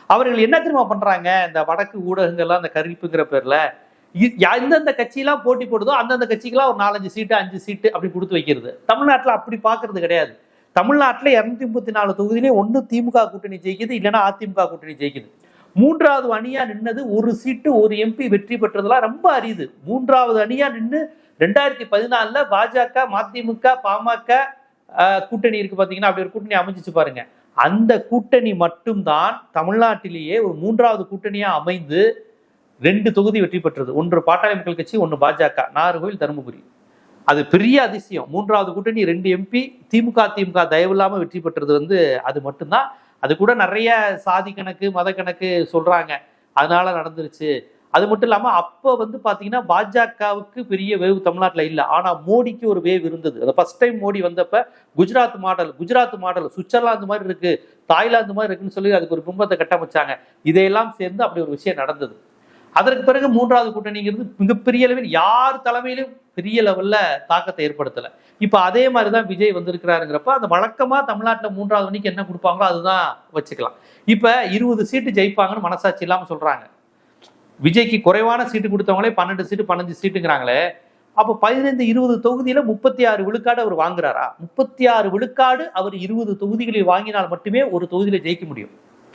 அவர்கள் என்ன தெரியுமா பண்றாங்க, இந்த வடக்கு ஊடகங்கள்லாம் அந்த கருப்புங்கிற பேர்ல எந்தெந்த கட்சியெல்லாம் போட்டி போடுதோ அந்தந்த கட்சிக்கெல்லாம் ஒரு 4-5 சீட்டு 5 சீட்டு அப்படி கொடுத்து வைக்கிறது. தமிழ்நாட்டில் அப்படி பார்க்கறது கிடையாது. தமிழ்நாட்டில் 234 தொகுதியிலே ஒன்று திமுக கூட்டணி ஜெயிக்குது, இல்லைன்னா அதிமுக கூட்டணி ஜெயிக்குது. மூன்றாவது அணியா நின்னது ஒரு சீட்டு ஒரு எம்பி வெற்றி பெற்றதெல்லாம் ரொம்ப அரிது. மூன்றாவது அணியா நின்று 2014 பாஜக, மதிமுக, பாமக கூட்டணி இருக்கு பாத்தீங்கன்னா, அப்படி ஒரு கூட்டணி அமைஞ்சிச்சு பாருங்க. அந்த கூட்டணி மட்டும்தான் தமிழ்நாட்டிலேயே ஒரு மூன்றாவது கூட்டணியா அமைந்து 2 தொகுதி வெற்றி பெற்றது. ஒன்று பாட்டாளி மக்கள் கட்சி, ஒன்று பாஜக, நாகர்கோவில், தருமபுரி. அது பெரிய அதிசயம். மூன்றாவது கூட்டணி 2 எம்பி திமுக தயவு இல்லாம வெற்றி பெற்றது அது மட்டும்தான். அது கூட நிறைய சாதி கணக்கு மத கணக்கு சொல்றாங்க, அதனால நடந்துருச்சு. அது மட்டும் இல்லாம அப்ப பாத்தீங்கன்னா பாஜகவுக்கு பெரிய வேவ் தமிழ்நாட்டில் இல்லை. ஆனா மோடிக்கு ஒரு வேவ் இருந்தது. அந்த ஃபர்ஸ்ட் டைம் மோடி வந்தப்ப குஜராத் மாடல் சுவிட்சர்லாந்து மாதிரி இருக்கு, தாய்லாந்து மாதிரி இருக்குன்னு சொல்லி அதுக்கு ஒரு பிம்பத்தை கட்டமைச்சாங்க. இதையெல்லாம் சேர்ந்து அப்படி ஒரு விஷயம் நடந்தது. அதற்கு பிறகு மூன்றாவது கூட்டணிங்கிறது மிகப்பெரிய அளவில் யார் தலைமையிலும் பெரிய லெவல்ல தாக்கத்தை ஏற்படுத்தல. இப்ப அதே மாதிரிதான் விஜய் வந்திருக்கிறாருங்கிறப்ப அந்த வழக்கமா தமிழ்நாட்டில் மூன்றாவது அணிக்கு என்ன கொடுப்பாங்களோ அதுதான் வச்சுக்கலாம். இப்ப 20 சீட்டு ஜெயிப்பாங்கன்னு மனசாட்சி இல்லாம சொல்றாங்க. விஜய்க்கு குறைவான சீட்டு கொடுத்தவங்களே 12 சீட்டு 15 சீட்டுங்கிறாங்களே. அப்ப 15-20 தொகுதியில 36 விழுக்காடு அவர் வாங்குறாரா? 36 விழுக்காடு அவர் 20 தொகுதிகளில் வாங்கினால் மட்டுமே ஒரு தொகுதியில ஜெயிக்க முடியும்.